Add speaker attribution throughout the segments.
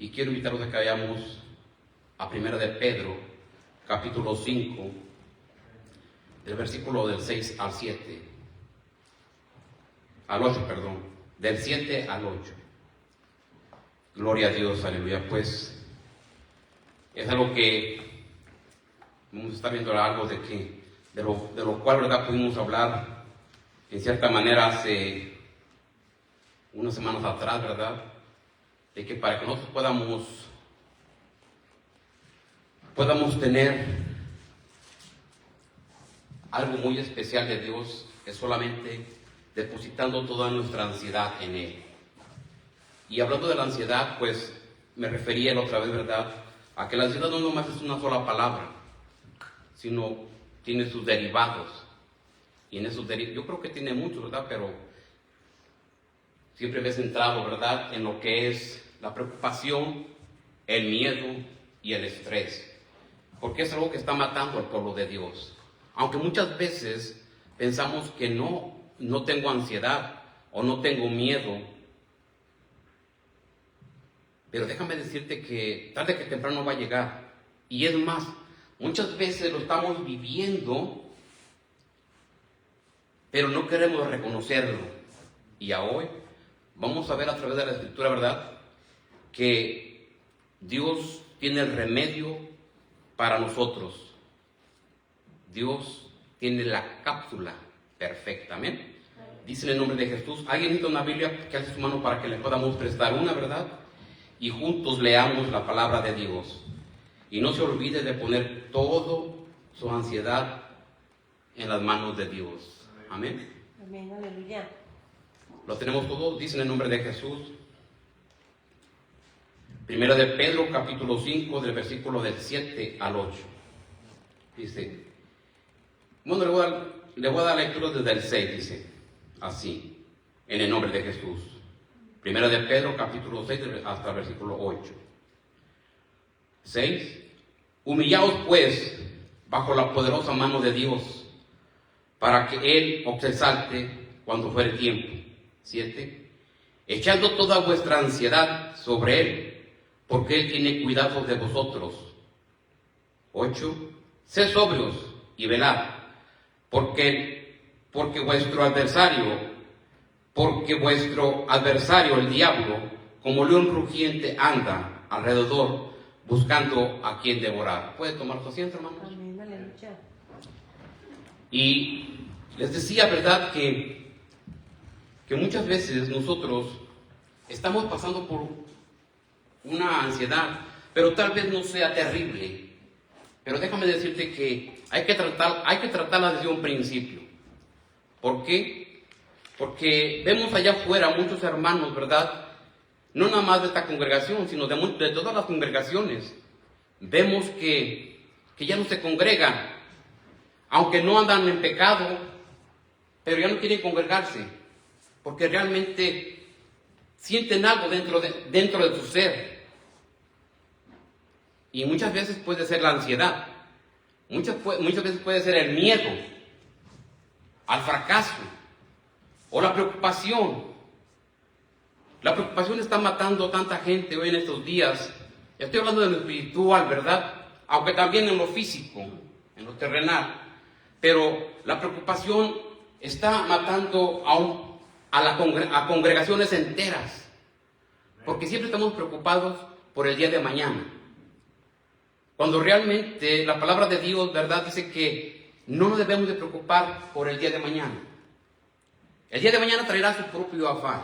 Speaker 1: Y quiero invitarlos a que vayamos a 1 de Pedro, capítulo 5, del versículo del 6 al 7, al 8, perdón, del 7 al 8. Gloria a Dios, aleluya. Pues es algo que vamos a estar viendo, algo de lo cual, ¿verdad?, pudimos hablar en cierta manera hace unas semanas atrás, ¿verdad? De que para que nosotros podamos tener algo muy especial de Dios, es solamente depositando toda nuestra ansiedad en Él. Y hablando de la ansiedad, pues me refería la otra vez, ¿verdad?, a que la ansiedad no nomás es una sola palabra, sino tiene sus derivados. Y en esos derivados, yo creo que tiene muchos, ¿verdad?, pero siempre me he centrado, ¿verdad?, en lo que es la preocupación, el miedo y el estrés, porque es algo que está matando al pueblo de Dios. Aunque muchas veces pensamos que no tengo ansiedad o no tengo miedo, pero déjame decirte que tarde que temprano va a llegar. Y es más, muchas veces lo estamos viviendo, pero no queremos reconocerlo. Y a hoy vamos a ver a través de la Escritura, ¿verdad?, que Dios tiene el remedio para nosotros. Dios tiene la cápsula perfecta, amén. Dice en el nombre de Jesús. ¿Alguien necesita una Biblia? Que hace su mano para que le podamos prestar una, ¿verdad? Y juntos leamos la palabra de Dios. Y no se olvide de poner toda su ansiedad en las manos de Dios. Amén.
Speaker 2: Amén, aleluya.
Speaker 1: Lo tenemos todo, dice en el nombre de Jesús. 1 de Pedro, capítulo 5, del versículo del 7 al 8. Dice, bueno, le voy a dar lectura desde el 6, dice, así, en el nombre de Jesús. 1 de Pedro, capítulo 6, hasta el versículo 8. 6. Humillaos pues bajo la poderosa mano de Dios, para que Él os exalte cuando fuere tiempo. 7. Echando toda vuestra ansiedad sobre Él, porque Él tiene cuidado de vosotros. 8. Sed sobrios y velad, porque vuestro adversario, el diablo, como león rugiente, anda alrededor buscando a quien devorar. ¿Puede tomar su asiento, hermano?
Speaker 2: Amén, aleluya.
Speaker 1: Y les decía, ¿verdad?, que muchas veces nosotros estamos pasando por una ansiedad, pero tal vez no sea terrible. Pero déjame decirte que hay que tratarla desde un principio. ¿Por qué? Porque vemos allá afuera muchos hermanos, ¿verdad?, no nada más de esta congregación, sino de todas las congregaciones. Vemos que ya no se congregan, aunque no andan en pecado, pero ya no quieren congregarse, porque realmente sienten algo dentro de su ser. Y muchas veces puede ser la ansiedad, muchas veces puede ser el miedo al fracaso o la preocupación. La preocupación está matando a tanta gente hoy en estos días. Estoy hablando de lo espiritual, ¿verdad?, aunque también en lo físico, en lo terrenal. Pero la preocupación está matando a congregaciones enteras, porque siempre estamos preocupados por el día de mañana, cuando realmente la palabra de Dios, ¿verdad?, dice que no nos debemos de preocupar por el día de mañana. El día de mañana traerá su propio afán.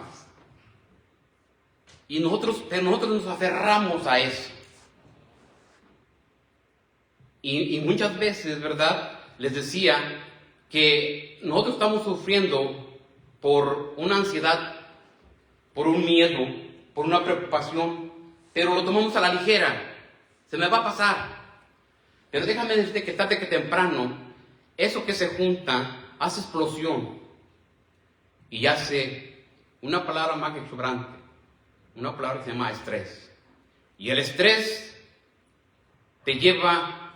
Speaker 1: Pero nosotros nos aferramos a eso. Y muchas veces, ¿verdad?, les decía que nosotros estamos sufriendo por una ansiedad, por un miedo, por una preocupación, pero lo tomamos a la ligera. Se me va a pasar. Pero déjame decirte que tarde que temprano, eso que se junta hace explosión y hace una palabra más exuberante, una palabra que se llama estrés. Y el estrés te lleva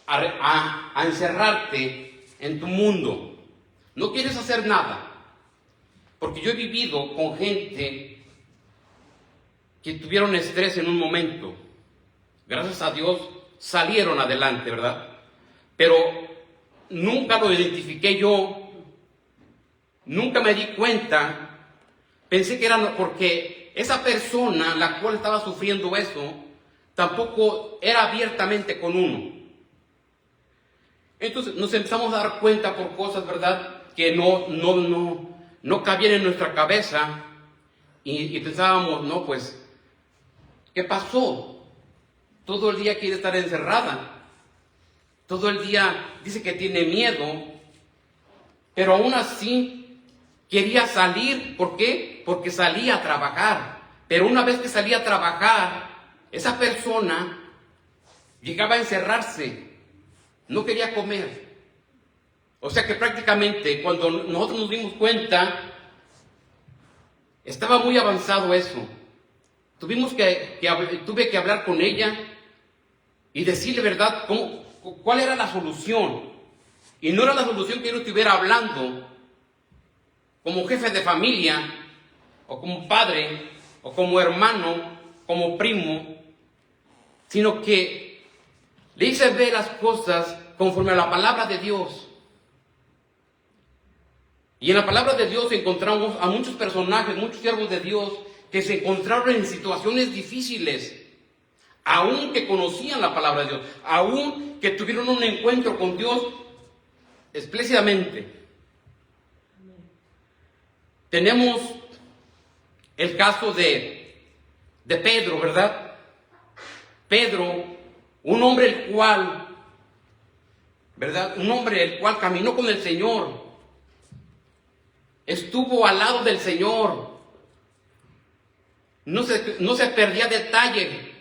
Speaker 1: a encerrarte en tu mundo. No quieres hacer nada, porque yo he vivido con gente que tuvieron estrés en un momento. Gracias a Dios salieron adelante, ¿verdad? Pero nunca lo identifiqué yo, nunca me di cuenta, pensé que era porque esa persona, la cual estaba sufriendo eso, tampoco era abiertamente con uno. Entonces nos empezamos a dar cuenta por cosas, ¿verdad?, que no cabían en nuestra cabeza y pensábamos, no, pues, ¿qué pasó? Todo el día quiere estar encerrada, todo el día dice que tiene miedo, pero aún así quería salir. ¿Por qué? Porque salía a trabajar. Pero una vez que salía a trabajar, esa persona llegaba a encerrarse, no quería comer. O sea que prácticamente cuando nosotros nos dimos cuenta, estaba muy avanzado eso. Tuve que hablar con ella y decirle, ¿verdad?, cuál era la solución. Y no era la solución que yo estuviera hablando como jefe de familia, o como padre, o como hermano, como primo, sino que le hice ver las cosas conforme a la palabra de Dios. Y en la palabra de Dios encontramos a muchos personajes, muchos siervos de Dios, que se encontraron en situaciones difíciles, aún que conocían la palabra de Dios, aún que tuvieron un encuentro con Dios explícitamente. Tenemos el caso de Pedro, ¿verdad? Pedro, un hombre el cual, ¿verdad?, un hombre el cual caminó con el Señor, estuvo al lado del Señor, no se perdía detalle,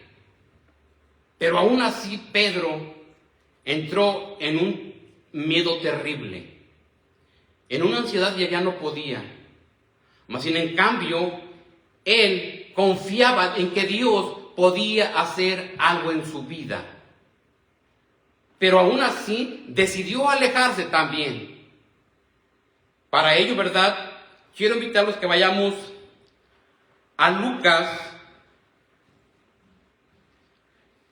Speaker 1: pero aún así Pedro entró en un miedo terrible, en una ansiedad que ya no podía. Mas sin en cambio, él confiaba en que Dios podía hacer algo en su vida. Pero aún así decidió alejarse también. Para ello, ¿verdad?, quiero invitarlos que vayamos a Lucas,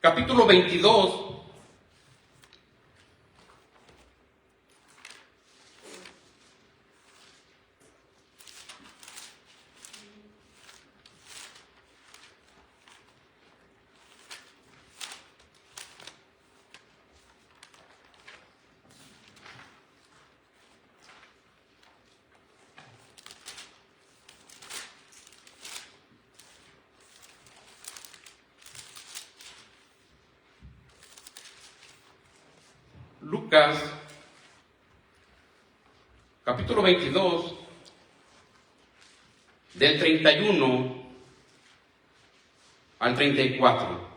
Speaker 1: capítulo 22. Lucas, capítulo 22, del 31 al 34.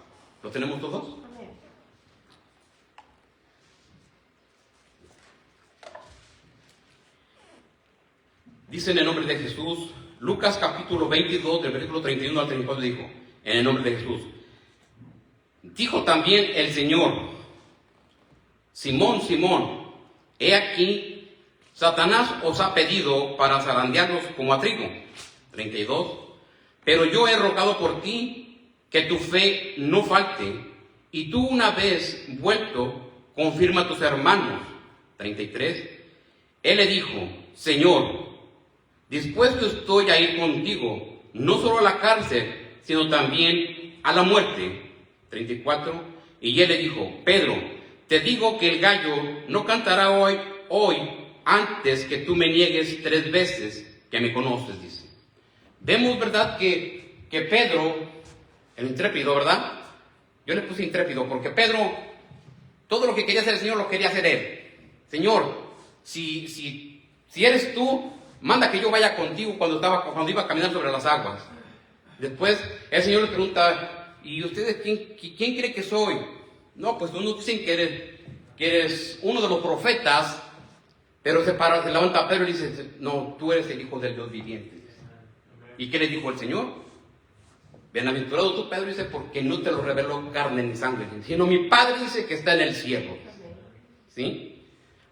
Speaker 1: ¿Lo tenemos todos? Dice en el nombre de Jesús, Lucas capítulo 22, del versículo 31 al 34, dijo, en el nombre de Jesús. Dijo también el Señor: Simón, Simón, he aquí, Satanás os ha pedido para zarandearlos como a trigo. 32. Pero yo he rogado por ti que tu fe no falte, y tú una vez vuelto, confirma a tus hermanos. 33. Él le dijo: Señor, dispuesto estoy a ir contigo, no solo a la cárcel, sino también a la muerte. 34. Y él le dijo: Pedro, te digo que el gallo no cantará hoy antes que tú me niegues 3 veces que me conoces, dice. Vemos, ¿verdad?, que Pedro, el intrépido, ¿verdad? Yo le puse intrépido porque Pedro, todo lo que quería hacer el Señor lo quería hacer él. Señor, si eres tú, manda que yo vaya contigo cuando iba a caminar sobre las aguas. Después el Señor le pregunta: ¿y ustedes quién cree que soy? No, pues unos dicen que eres uno de los profetas, pero se levanta Pedro y dice: no, tú eres el Hijo del Dios viviente. ¿Y qué le dijo el Señor? Bienaventurado tú, Pedro, dice, porque no te lo reveló carne ni sangre, sino mi Padre, dice, que está en el cielo. ¿Sí?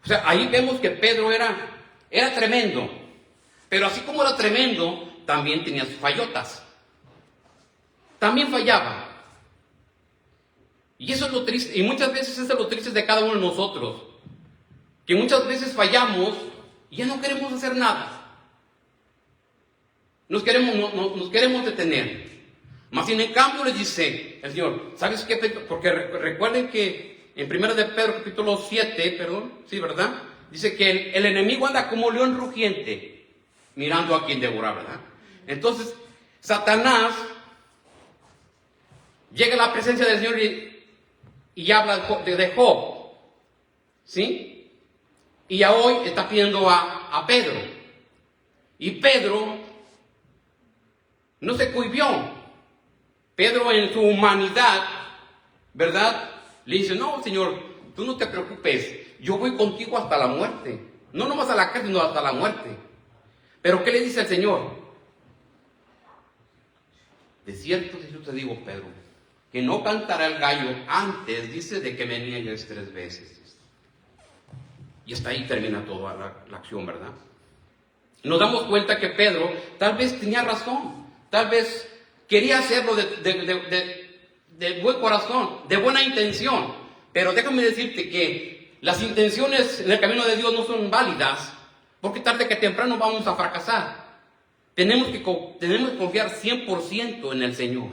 Speaker 1: O sea, ahí vemos que Pedro era tremendo, pero así como era tremendo, también tenía sus fallotas. también fallaba. Y eso es lo triste, y muchas veces eso es lo triste de cada uno de nosotros, que muchas veces fallamos y ya no queremos hacer nada. Nos queremos detener. Mas sin en cambio le dice el Señor, ¿sabes qué? Porque recuerden que en 1 de Pedro capítulo 7, sí, ¿verdad? Dice que el enemigo anda como león rugiente, mirando a quien devorar, ¿verdad? Entonces, Satanás llega a la presencia del Señor y habla de Job, ¿sí? Y ya hoy está pidiendo a Pedro. Y Pedro no se cohibió. Pedro en su humanidad, ¿verdad? Le dice, no, Señor, tú no te preocupes, yo voy contigo hasta la muerte. No nomás a la cárcel, sino hasta la muerte. Pero ¿qué le dice el Señor? De cierto te digo, Pedro, que no cantará el gallo antes, dice, de que me niegues 3 veces. Y hasta ahí termina toda la acción, ¿verdad? Nos damos cuenta que Pedro tal vez tenía razón, tal vez quería hacerlo de buen corazón, de buena intención. Pero déjame decirte que las intenciones en el camino de Dios no son válidas, porque tarde que temprano vamos a fracasar. Tenemos que confiar 100% en el Señor.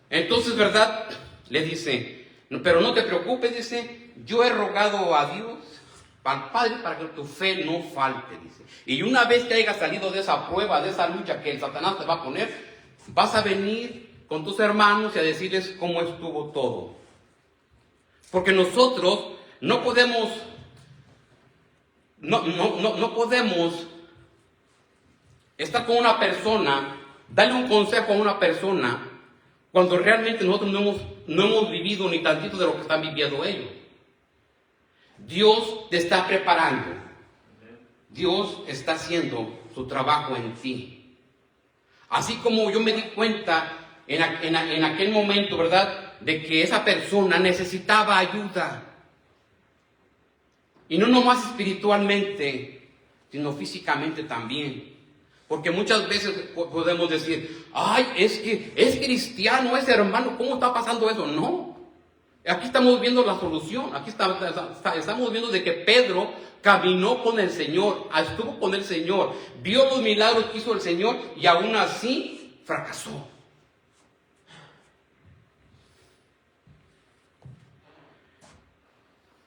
Speaker 1: Entonces, ¿verdad? Le dice, pero no te preocupes, dice, yo he rogado a Dios, al Padre, para que tu fe no falte, dice. Y una vez que hayas salido de esa prueba, de esa lucha que el Satanás te va a poner, vas a venir con tus hermanos y a decirles cómo estuvo todo. Porque nosotros no podemos estar con una persona, darle un consejo a una persona, cuando realmente nosotros no hemos vivido ni tantito de lo que están viviendo ellos. Dios te está preparando. Dios está haciendo su trabajo en ti. Así como yo me di cuenta en aquel momento, ¿verdad?, de que esa persona necesitaba ayuda. Y no nomás espiritualmente, sino físicamente también. Porque muchas veces podemos decir, ay, es que es cristiano, es hermano, ¿cómo está pasando eso? No. Aquí estamos viendo la solución. Aquí estamos viendo de que Pedro caminó con el Señor, estuvo con el Señor, vio los milagros que hizo el Señor y aún así fracasó.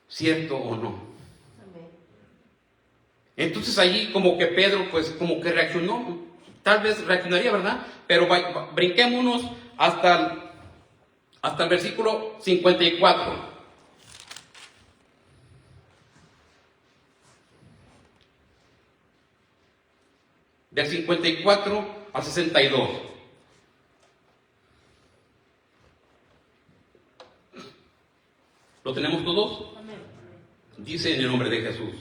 Speaker 1: ¿Cierto o no? Entonces allí como que Pedro pues como que reaccionó, tal vez reaccionaría, ¿verdad? Pero brinquémonos hasta el versículo 54. Del 54 al 62. ¿Lo tenemos todos? Amén. Dice en el nombre de Jesús.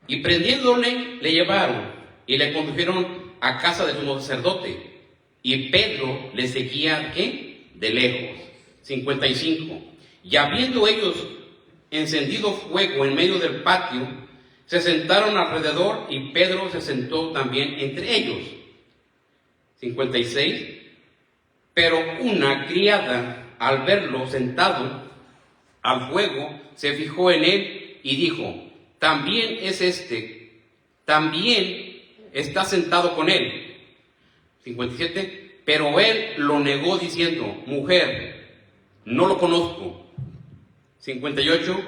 Speaker 1: Y prendiéndole, le llevaron y le condujeron a casa de sumo sacerdote. Y Pedro le seguía, ¿qué? De lejos. 55. Y habiendo ellos encendido fuego en medio del patio, se sentaron alrededor y Pedro se sentó también entre ellos. 56. Pero una criada, al verlo sentado al fuego, se fijó en él y dijo, también está sentado con él. 57. Pero él lo negó diciendo, mujer, no lo conozco. 58.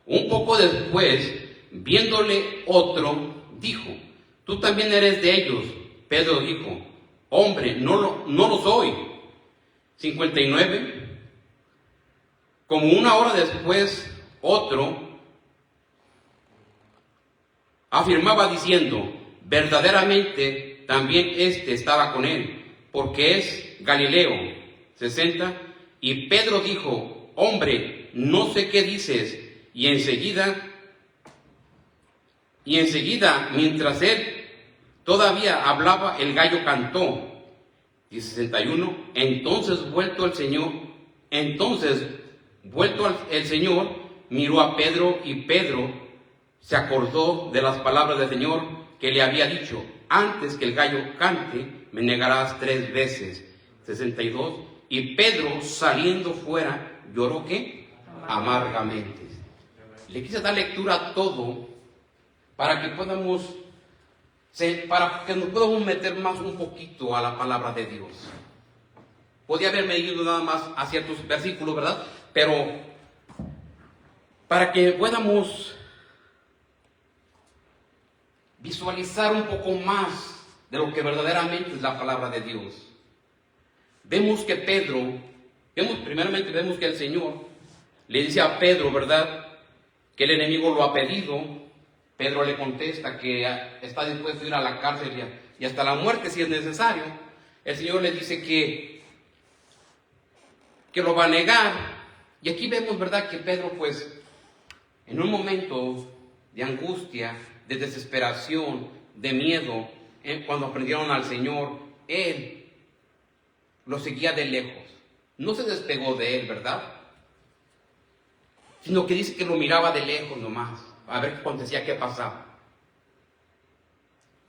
Speaker 1: Un poco después, viéndole otro, dijo, tú también eres de ellos. Pedro dijo, hombre, no lo soy. 59. Como una hora después, otro afirmaba diciendo, verdaderamente también estaba con él, porque es Galileo. 60. Y Pedro dijo, hombre, no sé qué dices. Y enseguida, mientras él todavía hablaba, el gallo cantó. Y 61. Entonces vuelto el Señor, miró a Pedro, y Pedro se acordó de las palabras del Señor que le había dicho: antes que el gallo cante, me negarás 3 veces. 62. Y Pedro, saliendo fuera, lloró ¿qué? Amargamente. Le quise dar lectura a todo para que podamos, para que nos podamos meter más un poquito a la palabra de Dios. Podía haberme ido nada más a ciertos versículos, ¿verdad? Pero para que podamos visualizar un poco más de lo que verdaderamente es la palabra de Dios. Vemos que primeramente vemos que el Señor le dice a Pedro, ¿verdad?, que el enemigo lo ha pedido. Pedro le contesta que está dispuesto a ir a la cárcel y hasta la muerte si es necesario. El Señor le dice que lo va a negar. Y aquí vemos, ¿verdad?, que Pedro, pues, en un momento de angustia, de desesperación, de miedo, cuando aprendieron al Señor, él lo seguía de lejos. No se despegó de él, ¿verdad? Sino que dice que lo miraba de lejos nomás, a ver cuando decía qué pasaba.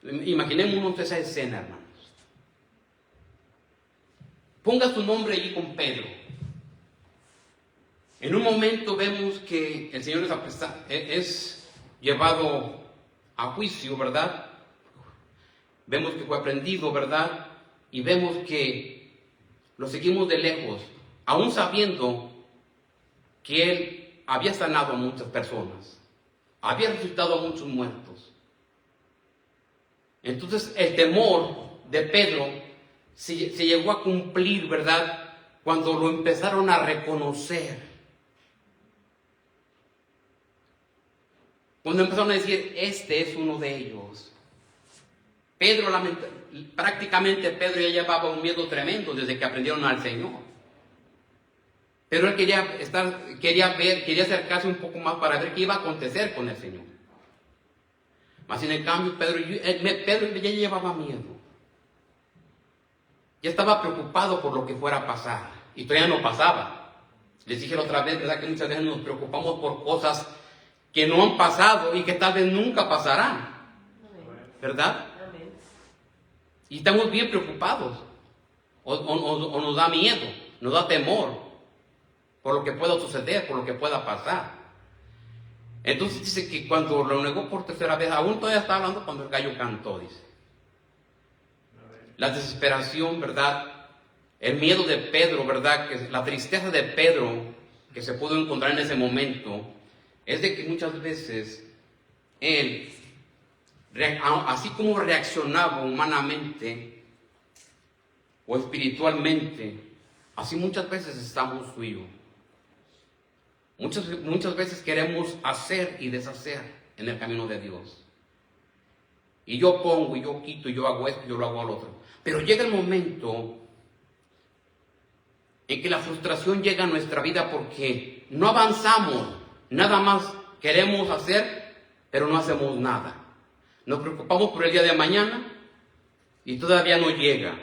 Speaker 1: Imaginémonos esa escena, hermanos. Ponga su nombre allí con Pedro. En un momento vemos que el Señor es llevado a juicio, ¿verdad? Vemos que fue aprendido, ¿verdad? Y vemos que lo seguimos de lejos, aún sabiendo que Él había sanado a muchas personas, había resucitado a muchos muertos. Entonces el temor de Pedro se llegó a cumplir, ¿verdad?, cuando lo empezaron a reconocer. Cuando empezaron a decir, este es uno de ellos. Prácticamente Pedro ya llevaba un miedo tremendo desde que aprendieron al Señor. Pero él quería acercarse un poco más para ver qué iba a acontecer con el Señor. Mas en el cambio, Pedro ya llevaba miedo. Ya estaba preocupado por lo que fuera a pasar. Y todavía no pasaba. Les dije la otra vez, ¿verdad?, que muchas veces nos preocupamos por cosas que no han pasado y que tal vez nunca pasarán, ¿verdad? Y estamos bien preocupados, o nos da miedo, nos da temor por lo que pueda suceder, por lo que pueda pasar. Entonces dice que cuando lo negó por tercera vez, aún todavía está hablando cuando el gallo cantó, dice. La desesperación, ¿verdad? El miedo de Pedro, ¿verdad? La tristeza de Pedro que se pudo encontrar en ese momento es de que muchas veces él, así como reaccionaba humanamente o espiritualmente, así muchas veces estamos tú y yo. Muchas veces queremos hacer y deshacer en el camino de Dios. Y yo pongo, y yo quito, y yo hago esto, y yo lo hago al otro. Pero llega el momento en que la frustración llega a nuestra vida porque no avanzamos, nada más queremos hacer, pero no hacemos nada. Nos preocupamos por el día de mañana y todavía no llega.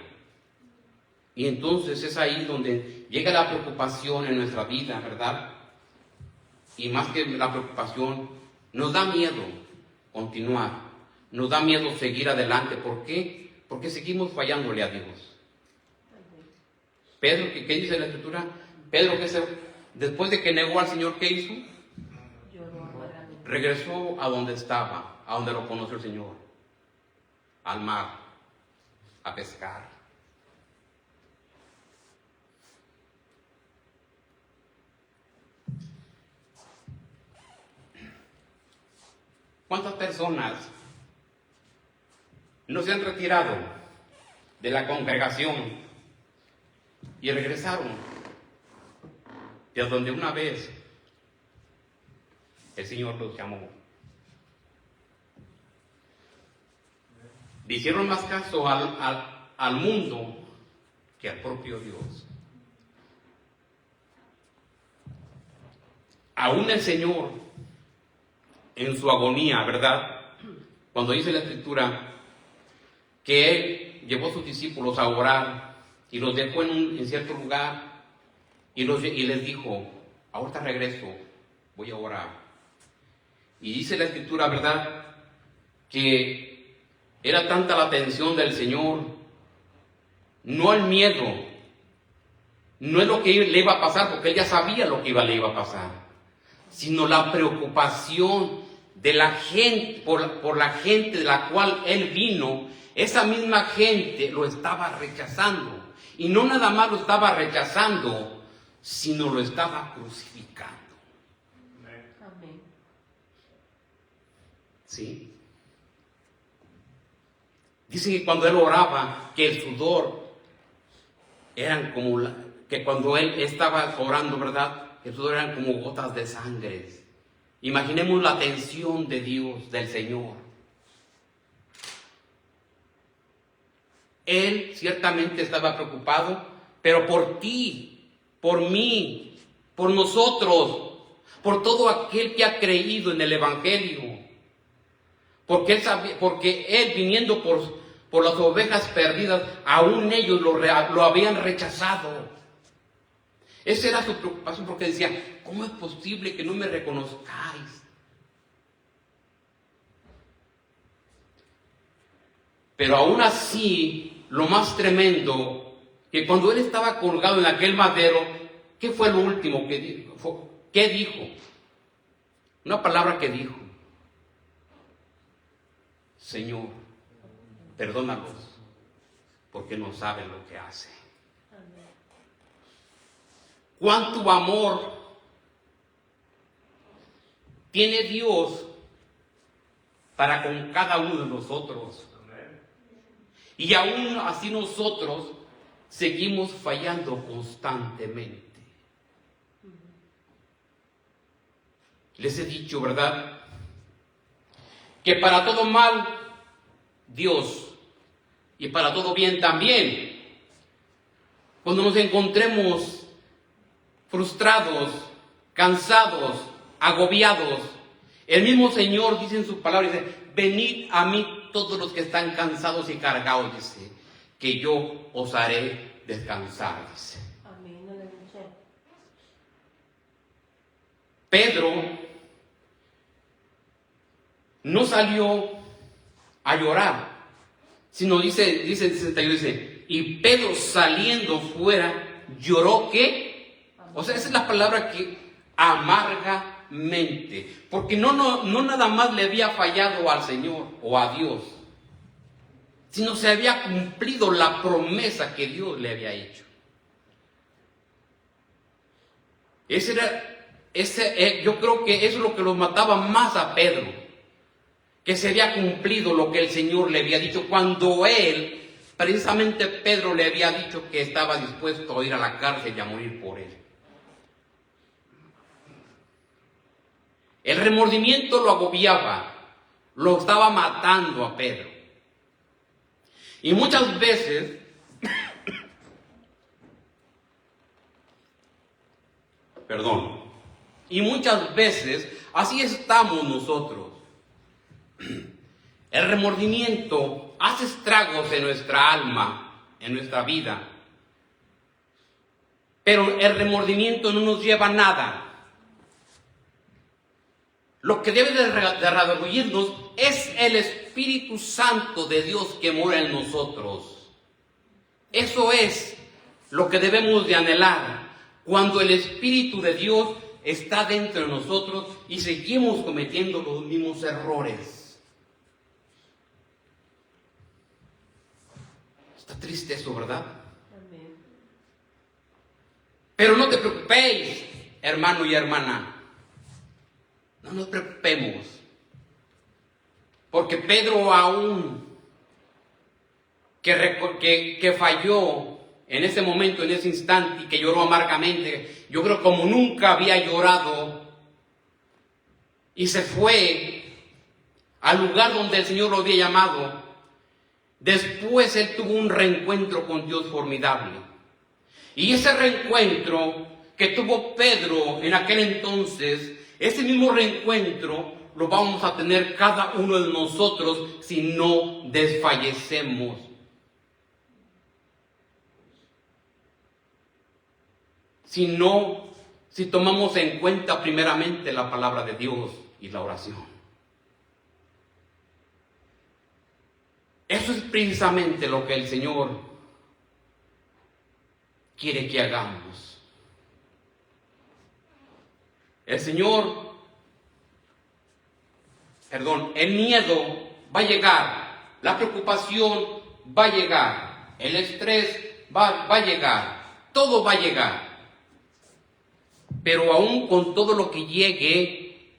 Speaker 1: Y entonces es ahí donde llega la preocupación en nuestra vida, ¿verdad? Y más que la preocupación, nos da miedo continuar, nos da miedo seguir adelante. ¿Por qué? Porque seguimos fallándole a Dios. Pedro, ¿qué dice la Escritura? Pedro, después de que negó al Señor, ¿qué hizo? Regresó a donde estaba, a donde lo conoció el Señor, al mar, a pescar. ¿Cuántas personas no se han retirado de la congregación y regresaron de donde una vez el Señor los llamó? Le hicieron más caso al mundo que al propio Dios. Aún el Señor, en su agonía, ¿verdad?, cuando dice la Escritura que Él llevó a sus discípulos a orar y los dejó en cierto lugar y les dijo, ahorita regreso, voy a orar. Y dice la Escritura, ¿verdad?, que era tanta la atención del Señor, no al miedo, no es lo que le iba a pasar, porque él ya sabía lo que le iba a pasar, sino la preocupación de la gente, por la gente de la cual él vino. Esa misma gente lo estaba rechazando. Y no nada más lo estaba rechazando, sino lo estaba crucificando.
Speaker 2: Amén.
Speaker 1: ¿Sí? Dice que cuando él oraba, que el sudor eran como que cuando él estaba orando, ¿verdad?, que el sudor eran como gotas de sangre. Imaginemos la atención de Dios, del Señor. Él ciertamente estaba preocupado, pero por ti, por mí, por nosotros, por todo aquel que ha creído en el Evangelio. Porque él viniendo por las ovejas perdidas, aún ellos lo habían rechazado. Esa era su preocupación, porque decía, ¿cómo es posible que no me reconozcáis? Pero aún así, lo más tremendo, que cuando él estaba colgado en aquel madero, ¿qué fue lo último que dijo? ¿Qué dijo? Una palabra que dijo: Señor, perdónalos, porque no saben lo que hacen. ¿Cuánto amor tiene Dios para con cada uno de nosotros? Y aún así nosotros seguimos fallando constantemente. Les he dicho, ¿verdad?, que para todo mal, Dios, y para todo bien también. Cuando nos encontremos frustrados, cansados, agobiados, el mismo Señor dice en su palabra, dice, venid a mí todos los que están cansados y cargados, dice, que yo os haré descansar, dice.
Speaker 2: Amén, aleluya.
Speaker 1: Pedro no salió a llorar, sino dice el 61, dice, y Pedro saliendo fuera, lloró, ¿qué? O sea, esa es la palabra que amargamente, porque no nada más le había fallado al Señor o a Dios, sino se había cumplido la promesa que Dios le había hecho. Yo creo que eso es lo que los mataba más a Pedro, que se había cumplido lo que el Señor le había dicho, cuando él, precisamente Pedro, le había dicho que estaba dispuesto a ir a la cárcel y a morir por él. El remordimiento lo agobiaba, lo estaba matando a Pedro. Y muchas veces, así estamos nosotros. El remordimiento hace estragos en nuestra alma, en nuestra vida. Pero el remordimiento no nos lleva a nada. Lo que debe de redarguirnos es el Espíritu Santo de Dios que mora en nosotros. Eso es lo que debemos de anhelar. Cuando el Espíritu de Dios está dentro de nosotros y seguimos cometiendo los mismos errores. Está triste eso, ¿verdad?
Speaker 2: Amén.
Speaker 1: Pero no te preocupéis, hermano y hermana. No nos preocupemos, porque Pedro aún que falló en ese momento, en ese instante, y que lloró amargamente, yo creo como nunca había llorado, y se fue al lugar donde el Señor lo había llamado. Después él tuvo un reencuentro con Dios formidable, y ese reencuentro que tuvo Pedro en aquel entonces, ese mismo reencuentro lo vamos a tener cada uno de nosotros si no desfallecemos. Si tomamos en cuenta primeramente la palabra de Dios. y la oración. Eso es precisamente lo que el Señor quiere que hagamos. El miedo va a llegar, la preocupación va a llegar, el estrés va a llegar, todo va a llegar. Pero aún con todo lo que llegue,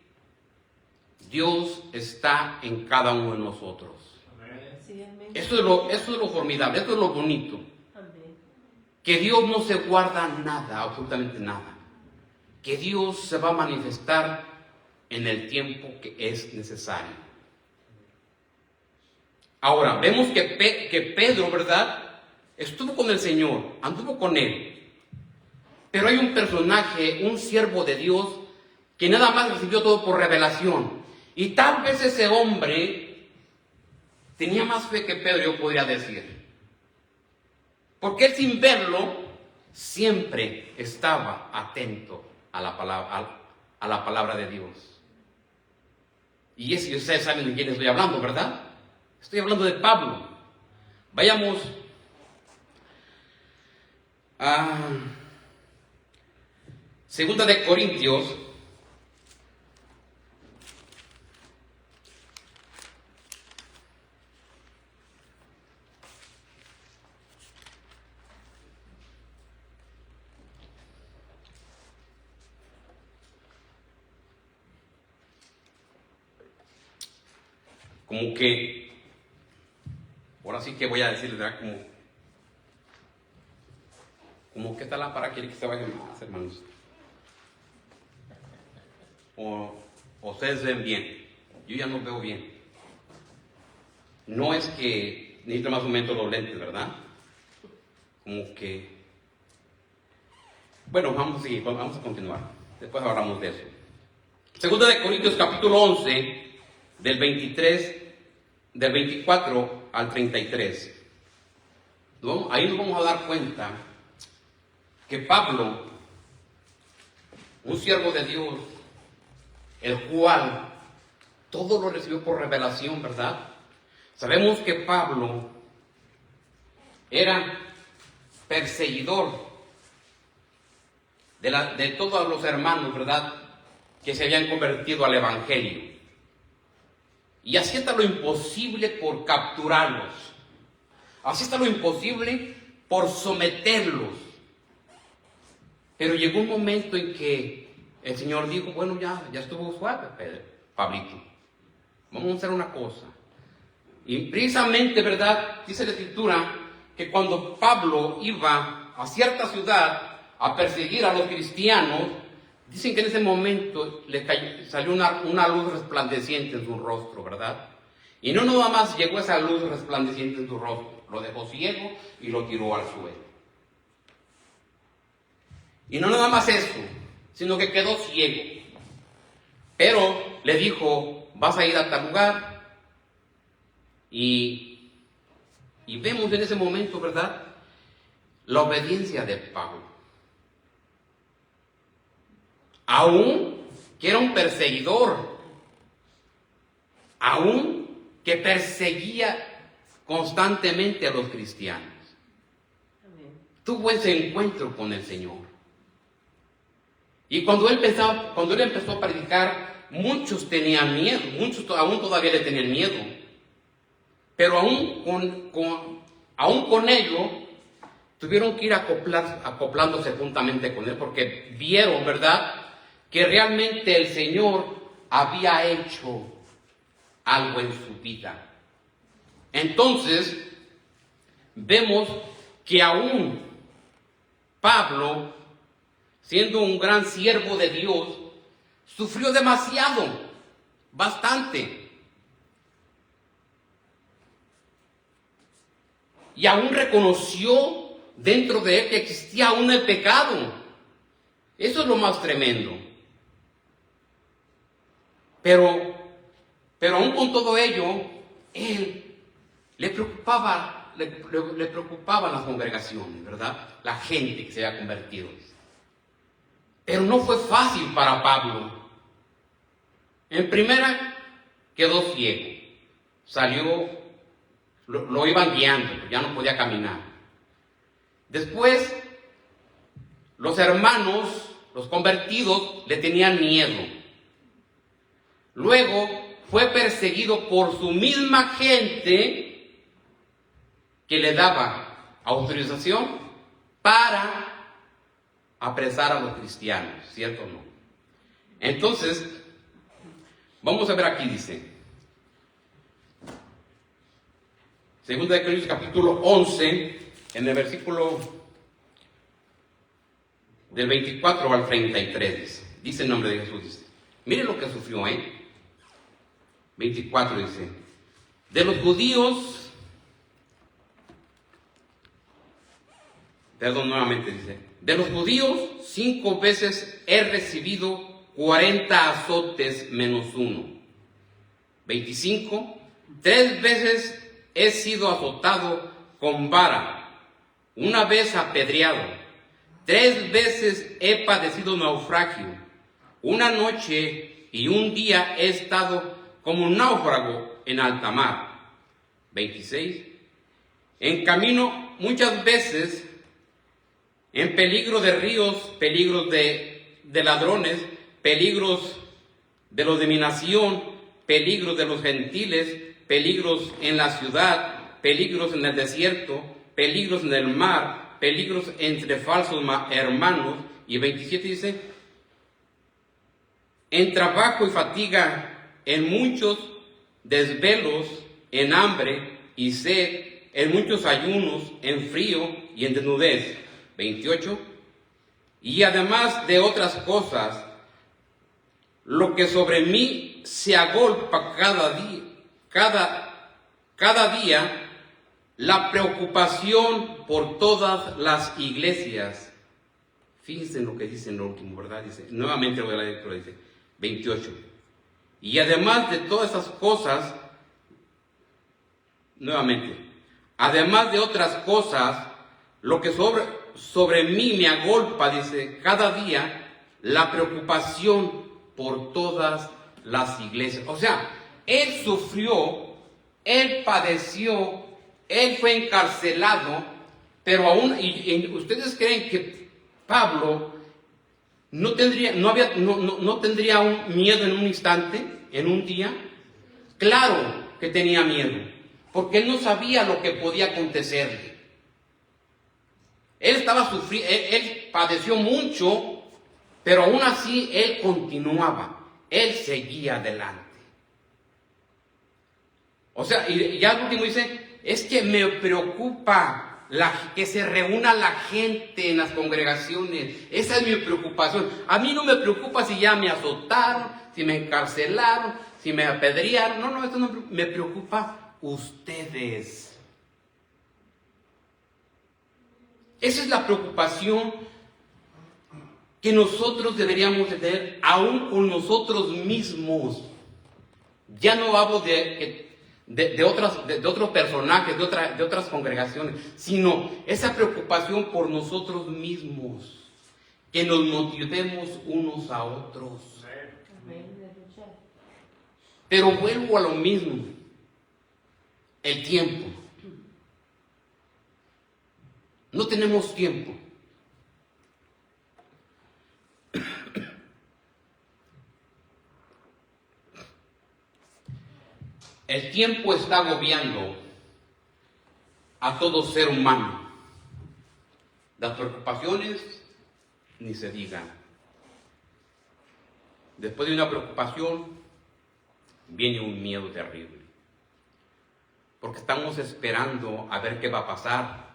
Speaker 1: Dios está en cada uno de nosotros.
Speaker 2: Sí, amén.
Speaker 1: Eso es lo formidable, eso es lo bonito.
Speaker 2: Amén.
Speaker 1: Que Dios no se guarda nada, absolutamente nada. Que Dios se va a manifestar en el tiempo que es necesario. Ahora, vemos que Pedro, ¿verdad? Estuvo con el Señor, anduvo con Él. Pero hay un personaje, un siervo de Dios, que nada más recibió todo por revelación. Y tal vez ese hombre tenía más fe que Pedro, yo podría decir. Porque él, sin verlo, siempre estaba atento a la palabra de Dios. Y ustedes saben de quién estoy hablando, ¿verdad? Estoy hablando de Pablo. Vayamos a Segunda de Corintios, como que, ahora sí que voy a decirles, ¿verdad? Como que esta lámpara quiere que se vaya más, hermanos. O ustedes ven bien, yo ya no veo bien. No es que necesito más un momento los lentes, ¿verdad? Como que, bueno, vamos a continuar, después hablamos de eso. Segunda de Corintios capítulo 11, del 24 al 33. ¿No? Ahí nos vamos a dar cuenta que Pablo, un siervo de Dios, el cual todo lo recibió por revelación, ¿verdad? Sabemos que Pablo era perseguidor de todos los hermanos, ¿verdad?, que se habían convertido al Evangelio. Y así está lo imposible por capturarlos. Así está lo imposible por someterlos. Pero llegó un momento en que el Señor dijo, bueno, ya estuvo suave, Pablito. Vamos a hacer una cosa. Y precisamente, ¿verdad?, dice la Escritura que cuando Pablo iba a cierta ciudad a perseguir a los cristianos, dicen que en ese momento salió una luz resplandeciente en su rostro, ¿verdad? Y no nada más llegó esa luz resplandeciente en su rostro, lo dejó ciego y lo tiró al suelo. Y no nada más eso, sino que quedó ciego. Pero le dijo, vas a ir a tal lugar. Y vemos en ese momento, ¿verdad?, la obediencia de Pablo. Aún que era un perseguidor, aún que perseguía constantemente a los cristianos, tuvo ese encuentro con el Señor. Y cuando él empezó a predicar, muchos tenían miedo, muchos aún todavía le tenían miedo. Pero aún con ello, tuvieron que ir acoplándose juntamente con él, porque vieron, ¿verdad?, que realmente el Señor había hecho algo en su vida. Entonces, vemos que aún Pablo, siendo un gran siervo de Dios, sufrió demasiado, bastante. Y aún reconoció dentro de él que existía aún el pecado. Eso es lo más tremendo. Pero aún con todo ello, él le preocupaban las congregaciones, ¿verdad? La gente que se había convertido. Pero no fue fácil para Pablo. En primera, quedó ciego. Salió, lo iban guiando, ya no podía caminar. Después, los hermanos, los convertidos, le tenían miedo. Luego, fue perseguido por su misma gente que le daba autorización para apresar a los cristianos, ¿cierto o no? Entonces, vamos a ver aquí, dice, 2 de Corintios capítulo 11, en el versículo del 24 al 33, dice el nombre de Jesús, dice, mire lo que sufrió, 24 dice, de los judíos, perdón, nuevamente dice, de los judíos 5 veces he recibido 40 azotes menos 1. 25, 3 veces he sido azotado con vara, 1 vez apedreado, 3 veces he padecido naufragio, 1 noche y 1 día he estado como un náufrago en alta mar. 26, en camino muchas veces, en peligro de ríos, peligros de ladrones, peligros de los de mi nación, peligros de los gentiles, peligros en la ciudad, peligros en el desierto, peligros en el mar, peligros entre falsos hermanos. Y 27 dice, en trabajo y fatiga, en muchos desvelos, en hambre y sed, en muchos ayunos, en frío y en desnudez. 28, y además de otras cosas, lo que sobre mí se agolpa cada día, la preocupación por todas las iglesias. Fíjense en lo que dice en lo último, ¿verdad? Dice, nuevamente voy a la lectura, dice, 28. Y además de todas esas cosas, nuevamente, además de otras cosas, lo que sobre mí me agolpa, dice, cada día, la preocupación por todas las iglesias. O sea, él sufrió, él padeció, él fue encarcelado, pero aún, y ¿ustedes creen que Pablo no tendría un miedo en un instante, en un día? Claro que tenía miedo, porque él no sabía lo que podía acontecerle. Él estaba sufriendo, él padeció mucho, pero aún así él continuaba, él seguía adelante. O sea, y ya al último dice, es que me preocupa que se reúna la gente en las congregaciones. Esa es mi preocupación. A mí no me preocupa si ya me azotaron, si me encarcelaron, si me apedrearon. No, esto no me preocupa ustedes. Esa es la preocupación que nosotros deberíamos tener aún con nosotros mismos. Ya no hablo de otros personajes, de otras congregaciones, sino esa preocupación por nosotros mismos, que nos motivemos unos a otros. Pero vuelvo a lo mismo, el tiempo. No tenemos tiempo. El tiempo está agobiando a todo ser humano. Las preocupaciones ni se digan. Después de una preocupación viene un miedo terrible. Porque estamos esperando a ver qué va a pasar.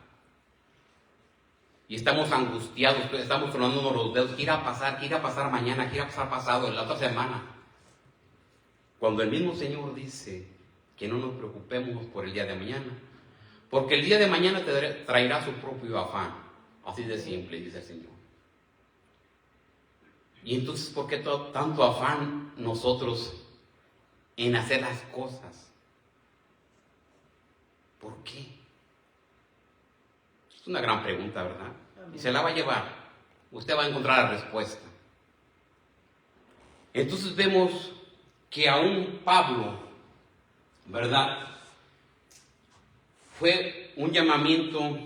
Speaker 1: Y estamos angustiados, estamos tronándonos los dedos. ¿Qué irá a pasar? ¿Qué irá a pasar mañana? ¿Qué irá a pasar pasado? En la otra semana. Cuando el mismo Señor dice que no nos preocupemos por el día de mañana, porque el día de mañana traerá su propio afán. Así de simple, dice el Señor. Y entonces, ¿por qué tanto afán nosotros en hacer las cosas? ¿Por qué? Es una gran pregunta, ¿verdad? Y se la va a llevar. Usted va a encontrar la respuesta. Entonces vemos que aún Pablo, ¿verdad? Fue un llamamiento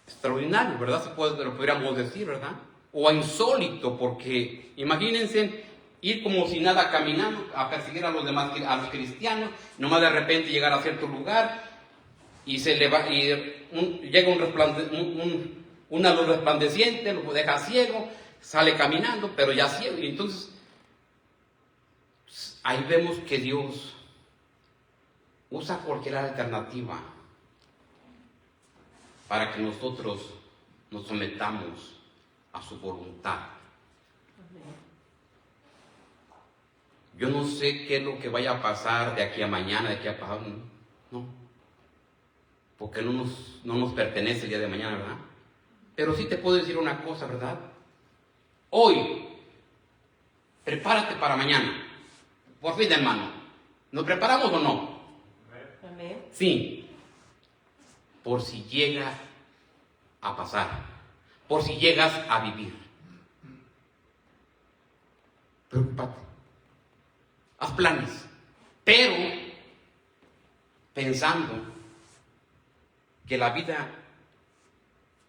Speaker 1: extraordinario, ¿verdad? Lo podríamos decir, ¿verdad? O insólito, porque imagínense ir como si nada caminando a perseguir a los demás, a los cristianos, nomás de repente llegar a cierto lugar y llega una luz resplandeciente, lo deja ciego, sale caminando, pero ya ciego. Y entonces ahí vemos que Dios usa cualquier alternativa para que nosotros nos sometamos a su voluntad. Yo no sé qué es lo que vaya a pasar de aquí a mañana, de aquí a pasado, no, porque no nos pertenece el día de mañana, ¿verdad? Pero sí te puedo decir una cosa, ¿verdad? Hoy, prepárate para mañana. Por fin, hermano, ¿nos preparamos o no?
Speaker 2: Amén.
Speaker 1: Sí, por si llega a pasar, por si llegas a vivir. Preocúpate, haz planes, pero pensando que la vida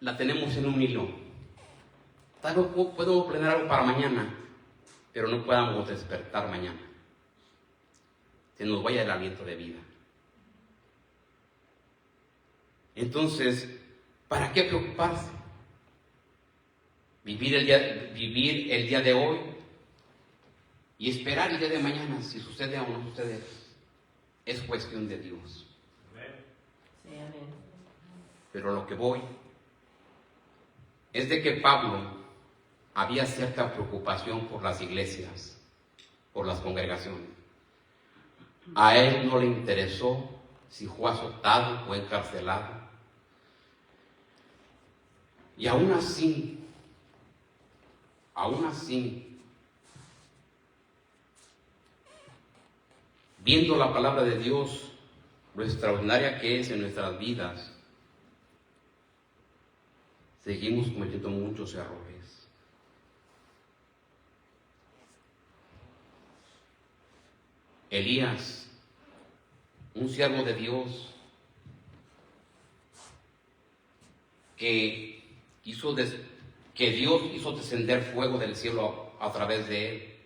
Speaker 1: la tenemos en un hilo. Tal vez podemos planear algo para mañana, pero no podamos despertar mañana. Se nos vaya el aliento de vida. Entonces, ¿para qué preocuparse? Vivir el día de hoy y esperar el día de mañana, si sucede o no sucede, es cuestión de Dios.
Speaker 2: Sí, amén.
Speaker 1: Pero lo que voy es de que Pablo había cierta preocupación por las iglesias, por las congregaciones. A él no le interesó si fue azotado o encarcelado. Y aún así, viendo la palabra de Dios, lo extraordinaria que es en nuestras vidas, seguimos cometiendo muchos errores. Elías, un siervo de Dios, que Dios hizo descender fuego del cielo a través de él,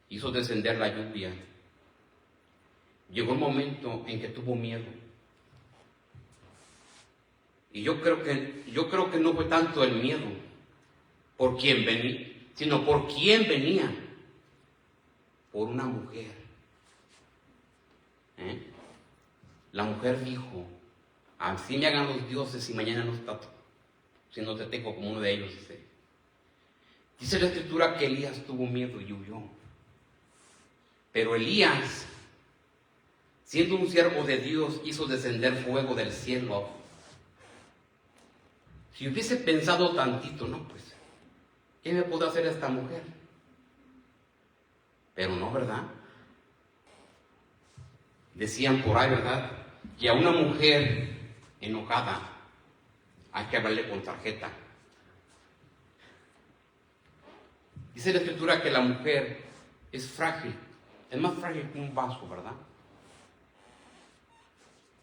Speaker 1: hizo descender la lluvia. Llegó un momento en que tuvo miedo. Y yo creo que no fue tanto el miedo por quién venía, sino por quién venía. Por una mujer. La mujer dijo: así me hagan los dioses si mañana si no te tengo como uno de ellos. Dice la escritura que Elías tuvo miedo y huyó. Pero Elías, siendo un siervo de Dios, hizo descender fuego del cielo. Si hubiese pensado tantito, no, pues, ¿qué me puede hacer esta mujer? Pero no, ¿verdad? Decían por ahí, ¿verdad?, que a una mujer enojada hay que hablarle con tarjeta. Dice la escritura que la mujer es frágil, es más frágil que un vaso, ¿verdad?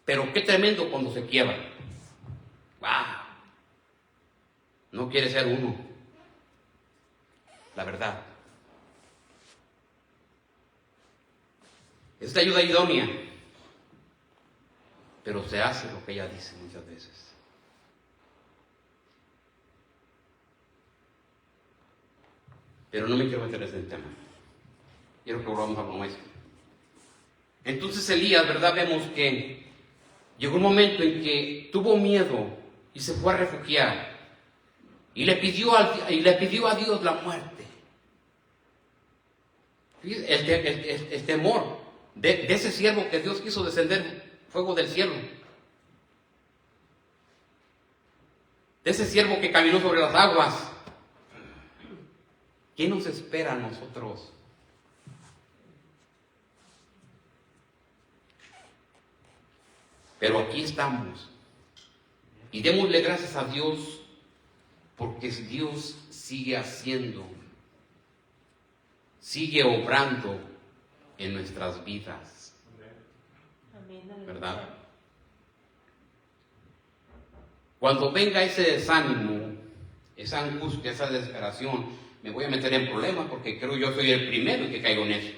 Speaker 1: Pero qué tremendo cuando se quiebra. ¡Wow! No quiere ser uno, la verdad. Es la ayuda idónea, pero se hace lo que ella dice muchas veces. Pero no me quiero meter en ese tema. Quiero que volvamos a lo nuestro. Entonces Elías, ¿verdad? Vemos que llegó un momento en que tuvo miedo y se fue a refugiar. Y le pidió a Dios la muerte. El temor de ese siervo que Dios quiso descender fuego del cielo. De ese siervo que caminó sobre las aguas. ¿Qué nos espera a nosotros? Pero aquí estamos. Y démosle gracias a Dios, porque Dios sigue haciendo sigue obrando en nuestras vidas,
Speaker 2: Amén. Aleluya.
Speaker 1: ¿verdad? Cuando venga ese desánimo, esa angustia, esa desesperación, me voy a meter en problemas porque creo yo soy el primero que caigo en eso.